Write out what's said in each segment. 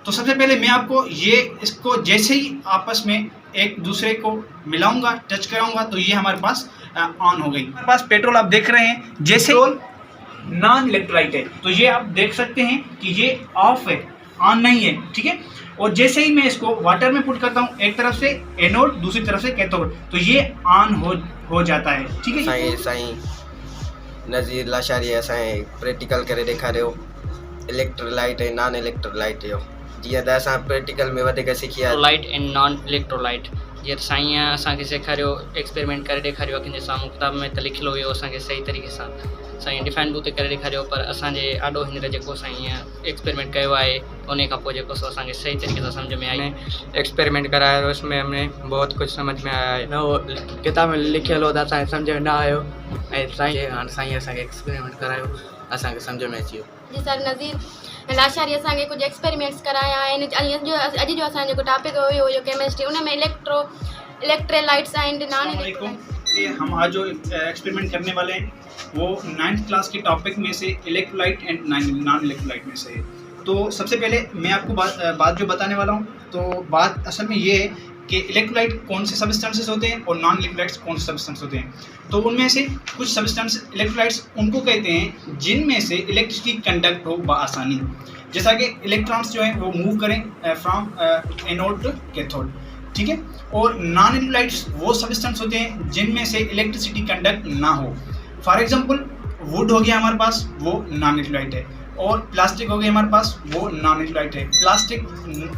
तो सबसे पहले मैं आपको इसको जैसे ही आपस में एक दूसरे को मिलाऊंगा, टच कराऊंगा, तो ये हमारे पास ऑन हो गई। हमारे पास पेट्रोल आप देख रहे हैं, जैसे नॉन इलेक्ट्रोलाइट है, तो ये आप देख सकते हैं कि ये ऑफ है, ऑन नहीं है, ठीक है। और जैसे ही मैं इसको वाटर में पुट करता हूँ, एक तरफ से एनोड दूसरी तरफ से कैथोड, तो ये ऑन हो जाता है, ठीक है। साईं नज़ीर लाशारी असां प्रैक्टिकल करे ॾेखारियो इलेक्ट्रोलाइट ऐं नॉन इलेक्ट्रोलाइट जो, जीअं त असां प्रैक्टिकल में वधीक सिखिया लाइट एंड नॉन इलेक्ट्रोलाइट। जीअं साईं असांखे सेखारियो, एक्सपेरिमेंट करे ॾेखारियो, कंहिंजे साम्हूं किताब में त लिखियलु हुयो, असांखे सही तरीक़े सां साईं डिफाइन बि उते करे ॾेखारियो, पर असांजे आॾो हींअर जेको साईं एक्सपेरिमेंट कयो आहे, उन खां पोइ जेको सो असांखे सही तरीक़े सां सम्झ में आई। एक्सपेरिमेंट कराया, उसमें हमने बहुत कुछ समझ में आया है, न वो किताब में लिखियल हो त असांखे सम्झ में न आयो, ऐं साईं असांखे एक्सपेरिमेंट करायो, असांखे सम्झ में अची वियो। जी सर नज़ीर लाशारी असांखे कुछ एक्सपेरिमेंट्स कराया आहिनि। अॼु जो असांजो जेको टॉपिक हुयो केमिस्ट्री, उन में इलेक्ट्रोलाइट्स एंड नॉन इलेक्ट्रोलाइट। हम आज जो एक्सपेरिमेंट करने वाले हैं वो 9th क्लास के टॉपिक में से इलेक्ट्रोलाइट एंड नॉन इलेक्ट्रोलाइट में से है। तो सबसे पहले मैं आपको बात जो बताने वाला हूँ, तो बात असल में ये है कि इलेक्ट्रोलाइट कौन से सब्सटेंसेस होते हैं और नॉन इलेक्ट्रोलाइट्स कौन से सब्सटेंस होते हैं। तो उनमें से कुछ सब्सटेंस इलेक्ट्रोलाइट्स उनको कहते हैं जिनमें से इलेक्ट्रिसिटी कंडक्ट हो बआसानी, जैसा कि इलेक्ट्रॉन्स जो हैं वो मूव करें फ्रॉम एनोड टू कैथोड, ठीक है। और नॉन इलेक्ट्रोलाइट्स वो सब्सटेंस होते हैं जिनमें से इलेक्ट्रिसिटी कंडक्ट ना हो। फॉर एग्जांपल वुड हो गया हमारे पास, वो नॉन इलेक्ट्रोलाइट है, और प्लास्टिक हो गया हमारे पास, वो नॉन इलेक्ट्रोलाइट है। प्लास्टिक,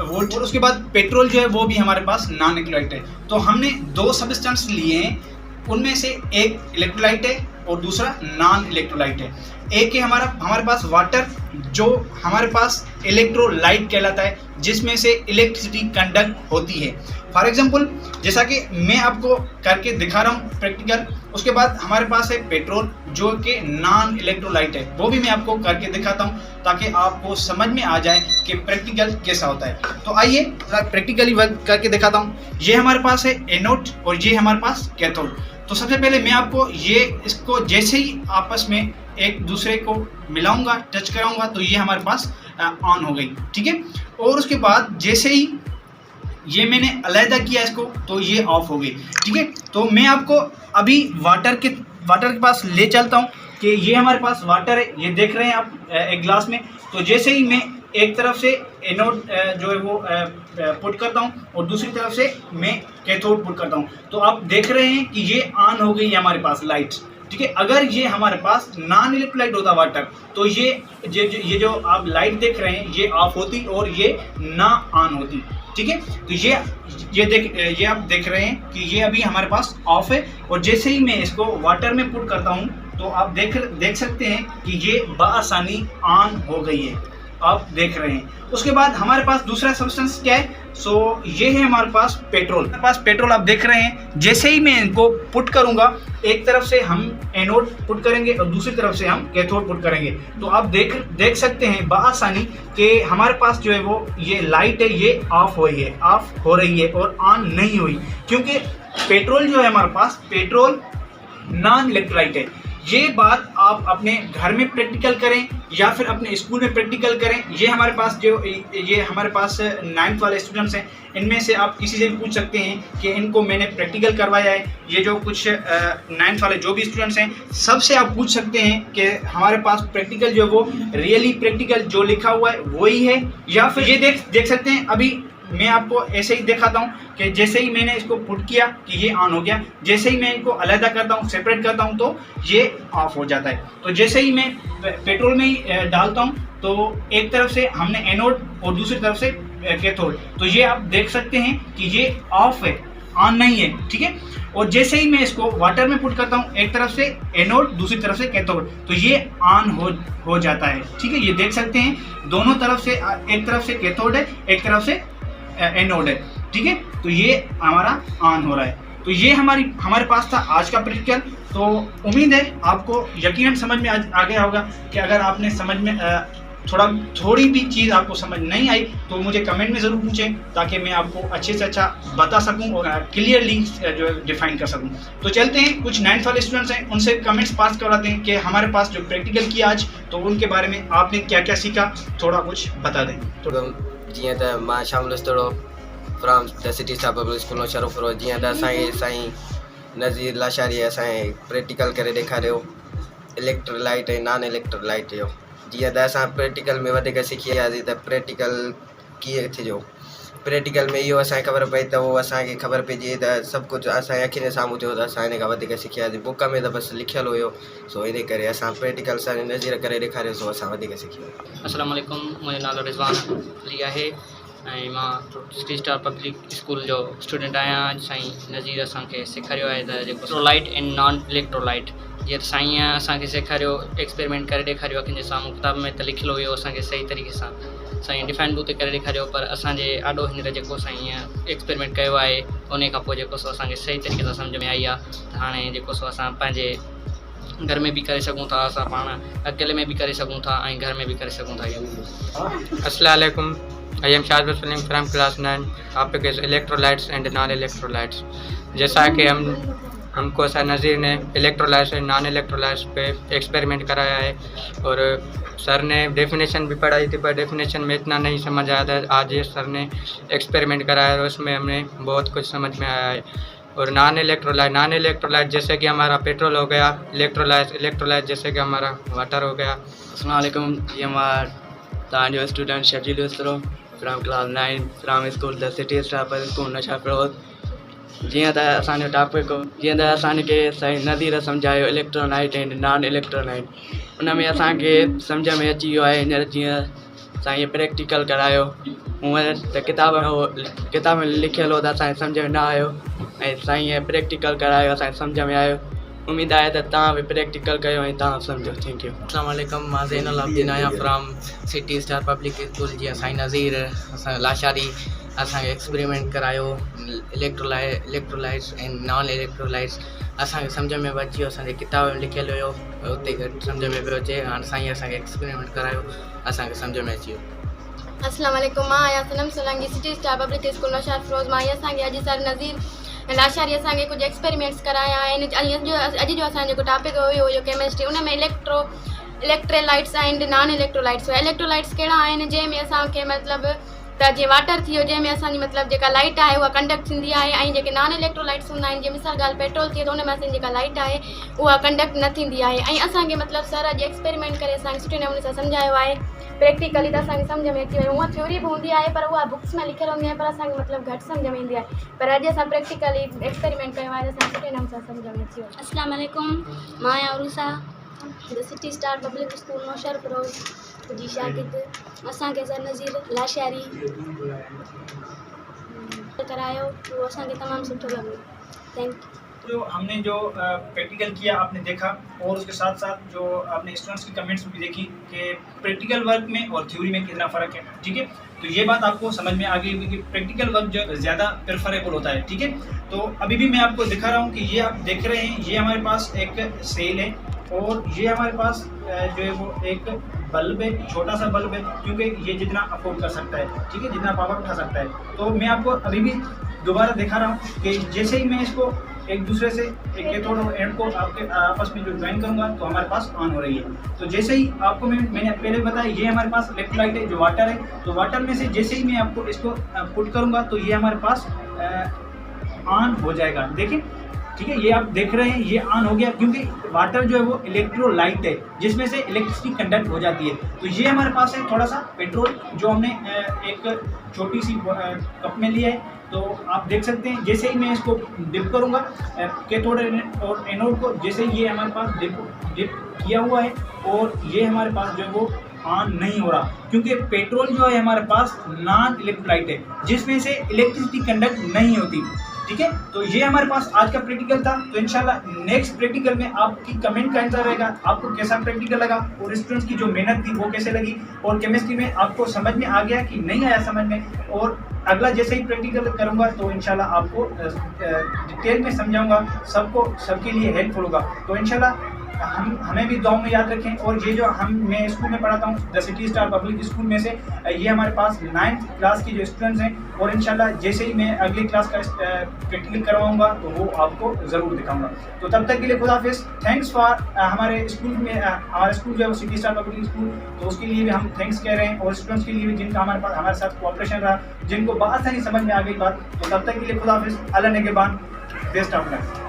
वुड, और उसके बाद पेट्रोल जो है वो भी हमारे पास नॉन इलेक्ट्रोलाइट है। तो हमने दो सब्सटेंस लिए हैं, उनमें से एक इलेक्ट्रोलाइट है और दूसरा नॉन इलेक्ट्रोलाइट है। एक है हमारे पास वाटर, जो हमारे पास इलेक्ट्रोलाइट कहलाता है, जिसमें से इलेक्ट्रिसिटी कंडक्ट होती है। फॉर एग्जांपल जैसा कि मैं आपको करके दिखा रहा हूँ प्रैक्टिकल। उसके बाद हमारे पास है पेट्रोल, जो कि नॉन इलेक्ट्रोलाइट है, वो भी मैं आपको करके दिखाता हूँ ताकि आपको समझ में आ जाए कि प्रैक्टिकल कैसा होता है। तो आइए प्रैक्टिकली वर्क करके दिखाता हूँ। ये हमारे पास है एनोड और ये हमारे पास कैथोड। तो सबसे पहले मैं आपको इसको जैसे ही आपस में एक दूसरे को मिलाऊंगा, टच कराऊंगा, तो ये हमारे पास ऑन हो गई, ठीक है। और उसके बाद जैसे ही ये मैंने अलहदा किया इसको, तो ये ऑफ हो गई, ठीक है। तो मैं आपको अभी वाटर के पास ले चलता हूँ कि ये हमारे पास वाटर है, ये देख रहे हैं आप एक ग्लास में। तो जैसे ही मैं एक तरफ से एनोड जो है वो पुट करता हूँ और दूसरी तरफ से मैं कैथोड पुट करता हूँ, तो आप देख रहे हैं कि ये ऑन हो गई है हमारे पास लाइट, ठीक है। अगर ये हमारे पास नॉन इलेक्ट्रोलाइट होता वाटर, तो ये जो आप लाइट देख रहे हैं ये ऑफ होती और ये ना ऑन होती, ठीक है। तो ये आप देख रहे हैं कि ये अभी हमारे पास ऑफ है, और जैसे ही मैं इसको वाटर में पुट करता हूँ, तो आप देख सकते हैं कि ये बआसानी ऑन हो गई है, आप देख रहे हैं। उसके बाद हमारे पास दूसरा सब्सटेंस क्या है, सो ये है हमारे पास पेट्रोल। हमारे पास पेट्रोल आप देख रहे हैं, जैसे ही मैं इनको पुट करूंगा, एक तरफ से हम एनोड पुट करेंगे और दूसरी तरफ से हम कैथोड पुट करेंगे, तो आप देख सकते हैं बआसानी कि हमारे पास जो है वो ये लाइट है, ये ऑफ हो रही है और ऑन नहीं हुई, क्योंकि पेट्रोल जो है हमारे पास, पेट्रोल नॉन इलेक्ट्रोलाइट है। ये बात आप अपने घर में प्रैक्टिकल करें या फिर अपने स्कूल में प्रैक्टिकल करें। ये हमारे पास 9th वाले स्टूडेंट्स हैं, इनमें से आप किसी से भी पूछ सकते हैं कि इनको मैंने प्रैक्टिकल करवाया है। ये जो कुछ 9th वाले जो भी स्टूडेंट्स हैं, सबसे आप पूछ सकते हैं कि हमारे पास प्रैक्टिकल जो है वो रियली प्रैक्टिकल जो लिखा हुआ है वही है, या फिर ये देख सकते हैं। अभी मैं आपको ऐसे ही दिखाता हूँ कि जैसे ही मैंने इसको पुट किया कि ये ऑन हो गया, जैसे ही मैं इनको अलग करता हूँ, सेपरेट करता हूँ, तो ये ऑफ हो जाता है। तो जैसे ही मैं पेट्रोल में ही डालता हूँ, तो एक तरफ से हमने एनोड और दूसरी तरफ से कैथोड, तो ये आप देख सकते हैं कि ये ऑफ है, ऑन नहीं है, ठीक है। और जैसे ही मैं इसको वाटर में पुट करता हूँ, एक तरफ से एनोड दूसरी तरफ से कैथोड, तो ये ऑन हो जाता है, ठीक है। ये देख सकते हैं दोनों तरफ से, एक तरफ से कैथोड है, एक तरफ से एनोड है, ठीक है। तो ये हमारा ऑन हो रहा है। तो ये हमारे पास था आज का प्रैक्टिकल। तो उम्मीद है आपको यकीनन समझ में आ गया होगा कि अगर आपने समझ में थोड़ी भी चीज़ आपको समझ नहीं आई, तो मुझे कमेंट में ज़रूर पूछें, ताकि मैं आपको अच्छे से अच्छा बता सकूं और क्लियरली जो डिफाइन कर सकूं। तो चलते हैं, कुछ 9th वाले स्टूडेंट्स हैं, उनसे कमेंट्स पास करवाते हैं कि हमारे पास जो प्रैक्टिकल किया आज, तो उनके बारे में आपने क्या क्या सीखा, थोड़ा कुछ बता दें। जीअं त मां शामिल थोरो from the city star public school शरफ रोड। जीअं त असांखे साईं नज़ीर लाशारी असांखे प्रैक्टिकल करे ॾेखारियो इलेक्ट्रोलाइट ऐं नॉन इलेक्ट्रोलाइट जो। जीअं त असां प्रैक्टिकल में वधीक सिखी वियासीं त प्रैक्टिकल कीअं थिजो। प्रैक्टिकल में इहो असांखे ख़बर पई त उहो असांखे ख़बर पइजे त सभु कुझु असांजे अखियुनि जे साम्हूं थियो त असां हिन खां वधीक सिखियासीं। बुक में त बसि लिखियलु हुयो, सो इन करे असां प्रैक्टिकल सां नज़ीर करे ॾेखारियो, सो असां वधीक सिखी विया। अस्सलाम वालेकुम, मुंहिंजो नालो रिज़वान अली आहे ऐं मां सिटी स्टार पब्लिक स्कूल जो स्टूडेंट आहियां। साईं नज़ीर असांखे सेखारियो आहे त जेको इलेक्ट्रोलाइट ऐं नॉन इलेक्ट्रोलाइट, जीअं साईं असांखे सेखारियो एक्सपेरिमेंट करे ॾेखारियो अखियुनि जे साम्हूं। किताब में त लिखियलु हुयो, असांखे सही तरीक़े सां साईं डिफाइन बि उते करे ॾेखारियो, पर असांजे आॾो हींअर जेको साईं एक्सपेरिमेंट कयो आहे उन खां पोइ जेको सो असांखे सही तरीक़े सां सम्झ में आई आहे त हाणे जेको सो असां पंहिंजे घर में भी करे सकूँ था, असां पाण अकेले में भी करे सकूँ था ऐं घर में भी करे सकूँ था। अस्सलाम वालेकुम, आई एम शाहिद फसलिंग from class 9। Topic is electrolytes and non electrolytes. जैसा कि हमको सर नज़ीर ने इलेक्ट्रोलाइट्स एंड नॉन इलेक्ट्रोलाइट्स पे एक्सपेरिमेंट कराया है और सर ने डेफिनेशन भी पढ़ाई थी, पर डेफिनेशन में इतना नहीं समझ आया था। आज ये सर ने एक्सपेरिमेंट कराया है, उसमें हमें बहुत कुछ समझ में आया है। और नॉन इलेक्ट्रोलाइट जैसे कि हमारा पेट्रोल हो गया, इलेक्ट्रोलाइट जैसे कि हमारा वाटर हो गया। अस्सलाम वालेकुम, ये हमारा तांजो स्टूडेंट शर्जील यूसरो from class 9 from school the city star public school नशाफरोद। जीअं त असांजो टॉपिक जीअं त असांखे साईं नज़ीर सम्झायो इलेक्ट्रोलाइट एंड नॉन इलेक्ट्रोलाइट, उन में असांखे सम्झ में अची वियो आहे। हींअर जीअं साईं प्रैक्टिकल करायो, हूअं त किताब में लिखियलु हो त असांखे सम्झ में न आयो, ऐं साईं प्रैक्टिकल करायो, असांखे सम्झ में आयो। उम्मीद आहे त तव्हां बि प्रैक्टिकल कयो ऐं तव्हां सम्झो। Thank you. अस्सलाम वालेकुम, मां ज़ैनुल आबिदीन आहियां from city star public school. जीअं साईं नज़ीर असां लाशारी असांखे एक्सपेरिमेंट करायो इलेक्ट्रोलाइट्स ऐं नॉन इलेक्ट्रोलाइट्स, असांखे सम्झ में बि अची वियो। असांजे किताब में लिखियलु हुयो, उते सम्झ में पियो अचे। हाणे साईं असांखे एक्सपेरिमेंट करायो, असांखे सम्झ में अची वियो। अस्सलाम वालेकुम, मां आहियां Sanam Solanki, city star public school Naushahro Feroze मां। असांखे अॼु सर नज़ीर लाशारी असांखे कुझु एक्सपेरिमेंट्स कराया आहिनि। अॼु जो असांजो जेको टॉपिक हुयो केमिस्ट्री, उन में इलेक्ट्रोलाइट्स एंड नॉन इलेक्ट्रोलाइट्स हुआ। इलेक्ट्रोलाइट्स कहिड़ा आहिनि, जंहिंमें असांखे मतिलबु त जीअं वाटर थी वियो, जंहिंमें असांजी मतिलबु जेका लाइट आहे उहा कंडक्ट थींदी आहे, ऐं जेके नॉन इलेक्ट्रोलाइट्स हूंदा आहिनि, जीअं मिसाल ॻाल्हि पेट्रोल थिए त उन में असांजी जेका लाइट आहे उहा कंडक्ट न थींदी आहे। ऐं असांखे मतिलबु सर अॼु एक्सपेरिमेंट करे असांखे सुठे नमूने सां सम्झायो आहे। प्रैक्टिकली त असांखे सम्झ में अची वियो। हूअं थ्योरी बि हूंदी आहे, पर उहा बुक्स में लिखियलु हूंदी आहे, पर असांखे मतिलबु घटि सम्झ में ईंदी आहे। पर अॼु असां प्रैक्टिकली एक्सपेरिमेंट कयो आहे, असांखे सुठे नमूने सां सम्झ में अची वियो। अस्सलाम वालेकुम, मां आहियां Urusa, the city star public school Naushahro Feroze जी शागिर्द। असांखे सर नज़ीर लाशारी करायो, वो असांखे तमामु सुठो लॻो। Thank you. जो हमने जो प्रैक्टिकल किया आपने देखा, और उसके साथ साथ जो आपने स्टूडेंट्स की कमेंट्स भी देखी कि प्रैक्टिकल वर्क में और थ्योरी में कितना फ़र्क है। ठीक है, तो ये बात आपको समझ में आ गई कि प्रैक्टिकल वर्क जो ज़्यादा प्रेफरेबल होता है। ठीक है, तो अभी भी मैं आपको दिखा रहा हूँ कि ये आप देख रहे हैं, ये हमारे पास एक सेल है और ये हमारे पास जो है वो एक बल्ब है, छोटा सा बल्ब है, क्योंकि ये जितना अफोर्ड कर सकता है। ठीक है, जितना पावर उठा सकता है। तो मैं आपको अभी भी दोबारा दिखा रहा हूँ कि जैसे ही मैं इसको एक दूसरे से एक कैथोड और एनोड को आपके आपस में जो ज्वाइन करूंगा तो हमारे पास ऑन हो रही है। तो जैसे ही आपको मैंने पहले बताया, ये हमारे पास इलेक्ट्रोलाइट है जो वाटर है, तो वाटर में से जैसे ही मैं आपको इसको पुट करूंगा तो ये हमारे पास ऑन हो जाएगा। देखिए, ठीक है, ये आप देख रहे हैं, ये ऑन हो गया, क्योंकि वाटर जो है वो इलेक्ट्रोलाइट है जिसमें से इलेक्ट्रिसिटी कंडक्ट हो जाती है। तो ये हमारे पास है थोड़ा सा पेट्रोल जो हमने एक छोटी सी कप में लिया है। तो आप देख सकते हैं, जैसे ही मैं इसको डिप करूंगा कैथोड और एनोड को, जैसे ये हमारे पास डिप किया हुआ है और ये हमारे पास जो है वो ऑन नहीं हो रहा, क्योंकि पेट्रोल जो है हमारे पास नॉन इलेक्ट्रोलाइट है जिसमें से इलेक्ट्रिसिटी कंडक्ट नहीं होती। ठीक है, तो ये हमारे पास आज का प्रैक्टिकल था। तो इंशाल्लाह नेक्स्ट प्रैक्टिकल में आपकी कमेंट का आंसर रहेगा, आपको कैसा प्रैक्टिकल लगा और स्टूडेंट्स की जो मेहनत थी वो कैसे लगी, और केमिस्ट्री में आपको समझ में आ गया कि नहीं आया समझ में। और अगला जैसे ही प्रैक्टिकल करूंगा तो इंशाल्लाह आपको डिटेल में समझाऊंगा, सबके लिए हेल्पफुल होगा। तो इंशाल्लाह हमें भी दुआओं में याद रखें। और ये जो मैं स्कूल में पढ़ाता हूँ the city star public school में से, ये हमारे पास 9th क्लास की जो स्टूडेंट्स हैं, और इंशाल्लाह जैसे ही मैं अगली क्लास का प्रैक्टिकल करवाऊँगा तो वो आपको ज़रूर दिखाऊँगा। तो तब तक के लिए खुदा हाफिज़। थैंक्स फॉर हमारे स्कूल में हमारा स्कूल जो है वो सिटी स्टार पब्लिक स्कूल, तो उसके लिए भी हम थैंक्स कह रहे हैं, और स्टूडेंट्स के लिए भी जिनका हमारे साथ कोऑपरेशन रहा, जिनको बात नहीं समझ में आ गई बात। तो तब तक के लिए खुदा हाफिज़। अल्लाह निगहबान। Best of luck.